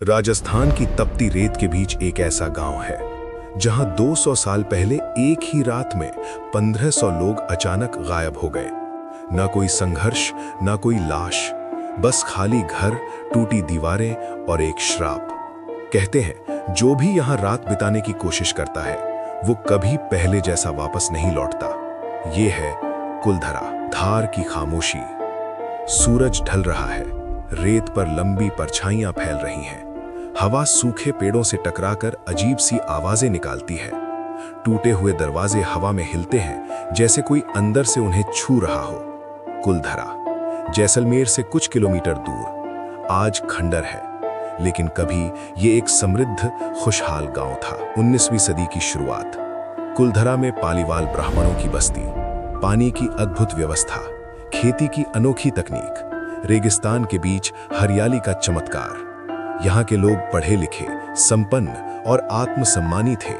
राजस्थान की तपती रेत के बीच एक ऐसा गांव है जहां 200 साल पहले एक ही रात में 1500 लोग अचानक गायब हो गए। ना कोई संघर्ष, ना कोई लाश, बस खाली घर, टूटी दीवारें और एक श्राप। कहते हैं जो भी यहां रात बिताने की कोशिश करता है वो कभी पहले जैसा वापस नहीं लौटता। ये है कुलधरा। धार की खामोशी। सूरज ढल रहा है, रेत पर लंबी परछाइयां फैल रही हैं। हवा सूखे पेड़ों से टकराकर अजीब सी आवाजें निकालती है। टूटे हुए दरवाजे हवा में हिलते हैं जैसे कोई अंदर से उन्हें छू रहा हो। कुलधरा जैसलमेर से कुछ किलोमीटर दूर आज खंडर है, लेकिन कभी ये एक समृद्ध खुशहाल गांव था। 19वीं सदी की शुरुआत। कुलधरा में पालीवाल ब्राह्मणों की बस्ती, पानी की अद्भुत व्यवस्था, खेती की अनोखी तकनीक, रेगिस्तान के बीच हरियाली का चमत्कार। यहाँ के लोग पढ़े लिखे, संपन्न और आत्मसम्मानी थे।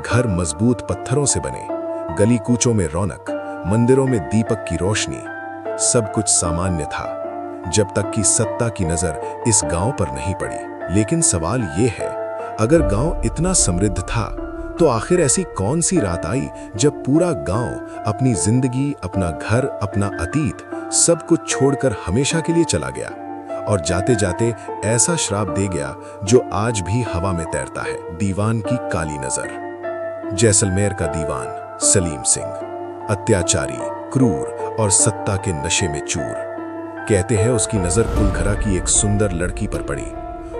घर मजबूत पत्थरों से बने, गली कूचों में रौनक, मंदिरों में दीपक की रोशनी। सब कुछ सामान्य था जब तक कि सत्ता की नजर इस गांव पर नहीं पड़ी। लेकिन सवाल ये है, अगर गांव इतना समृद्ध था तो आखिर ऐसी कौन सी रात आई जब पूरा गांव अपनी जिंदगी, अपना घर, अपना अतीत सब कुछ छोड़कर हमेशा के लिए चला गया और जाते जाते ऐसा श्राप दे गया जो आज भी हवा में तैरता है। दीवान की काली नजर। जैसलमेर का दीवान सलीम सिंह, अत्याचारी, क्रूर और सत्ता के नशे में चूर। कहते हैं उसकी नजर कुलधरा की एक सुंदर लड़की पर पड़ी।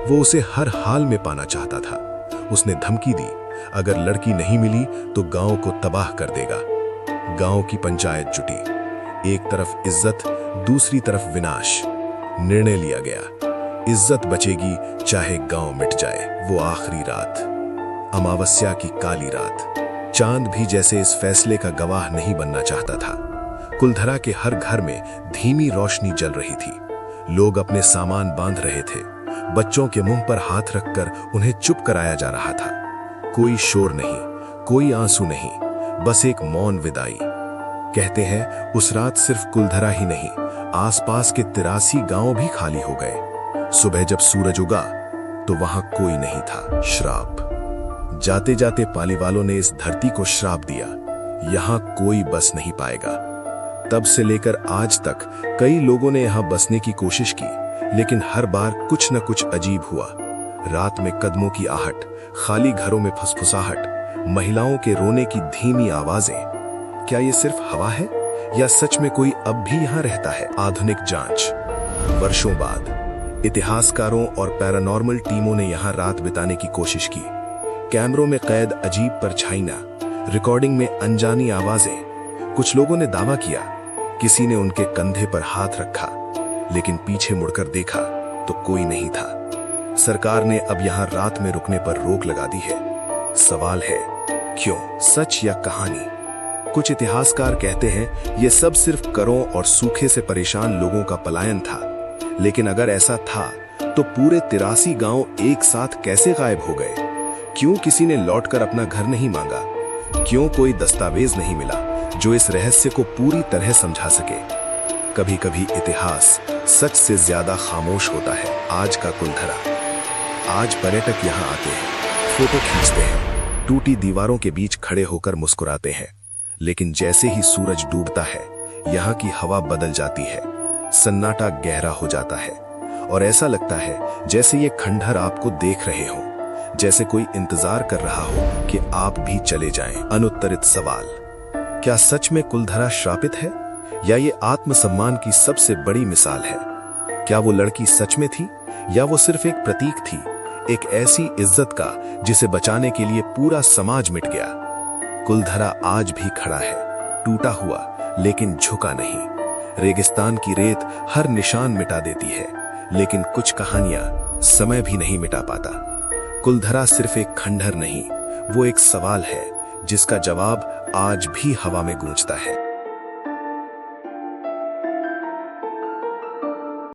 वो उसे हर हाल में पाना चाहता था। उसने धमकी दी, अगर लड़की नहीं मिली तो गांव को तबाह कर देगा। गांव की पंचायत जुटी। एक तरफ इज्जत, दूसरी तरफ विनाश। निर्णय लिया गया, इज्जत बचेगी चाहे गांव मिट जाए। वो आखिरी रात, अमावस्या की काली रात। चांद भी जैसे इस फैसले का गवाह नहीं बनना चाहता था। कुलधरा के हर घर में धीमी रोशनी जल रही थी। लोग अपने सामान बांध रहे थे। बच्चों के मुंह पर हाथ रखकर उन्हें चुप कराया जा रहा था। कोई शोर नहीं, कोई आंसू नहीं, बस एक मौन विदाई। कहते हैं उस रात सिर्फ कुलधरा ही नहीं, आसपास के 83 गांव भी खाली हो गए। सुबह जब सूरज उगा तो वहां कोई नहीं था। श्राप। जाते जाते पालीवालों ने इस धरती को श्राप दिया, यहां कोई बस नहीं पाएगा। तब से लेकर आज तक कई लोगों ने यहां बसने की कोशिश की, लेकिन हर बार कुछ न कुछ अजीब हुआ। रात में कदमों की आहट, खाली घरों में फुसफुसाहट, महिलाओं के रोने की धीमी आवाजें। क्या ये सिर्फ हवा है या सच में कोई अब भी यहाँ रहता है? आधुनिक जांच। वर्षों बाद इतिहासकारों और पैरानॉर्मल टीमों ने यहाँ रात बिताने की कोशिश की। कैमरों में कैद अजीब परछाइयां, रिकॉर्डिंग में अनजानी आवाजें। कुछ लोगों ने दावा किया, किसी ने उनके कंधे पर हाथ रखा, लेकिन पीछे मुड़कर देखा तो कोई नहीं था। सरकार ने अब यहाँ रात में रुकने पर रोक लगा दी है। सवाल है, क्यों? सच या कहानी? कुछ इतिहासकार कहते हैं ये सब सिर्फ करों और सूखे से परेशान लोगों का पलायन था। लेकिन अगर ऐसा था तो पूरे 83 गांव एक साथ कैसे गायब हो गए? क्यों किसी ने लौटकर अपना घर नहीं मांगा? क्यों कोई दस्तावेज नहीं मिला जो इस रहस्य को पूरी तरह समझा सके? कभी कभी इतिहास सच से ज्यादा खामोश होता है। आज का कुलधरा। आज पर्यटक यहाँ आते हैं, फोटो खींचते हैं, टूटी दीवारों के बीच खड़े होकर मुस्कुराते हैं। लेकिन जैसे ही सूरज डूबता है, यहाँ की हवा बदल जाती है। सन्नाटा गहरा हो जाता है और ऐसा लगता है जैसे ये खंडहर आपको देख रहे हो, जैसे कोई इंतजार कर रहा हो कि आप भी चले जाएं। अनुत्तरित सवाल। क्या सच में कुलधरा श्रापित है या ये आत्मसम्मान की सबसे बड़ी मिसाल है? क्या वो लड़की सच में थी या वो सिर्फ एक प्रतीक थी, एक ऐसी इज्जत का जिसे बचाने के लिए पूरा समाज मिट गया? कुलधरा आज भी खड़ा है, टूटा हुआ लेकिन झुका नहीं। रेगिस्तान की रेत हर निशान मिटा देती है, लेकिन कुछ कहानियां समय भी नहीं मिटा पाता। कुलधरा सिर्फ एक खंडहर नहीं, वो एक सवाल है जिसका जवाब आज भी हवा में गूंजता है।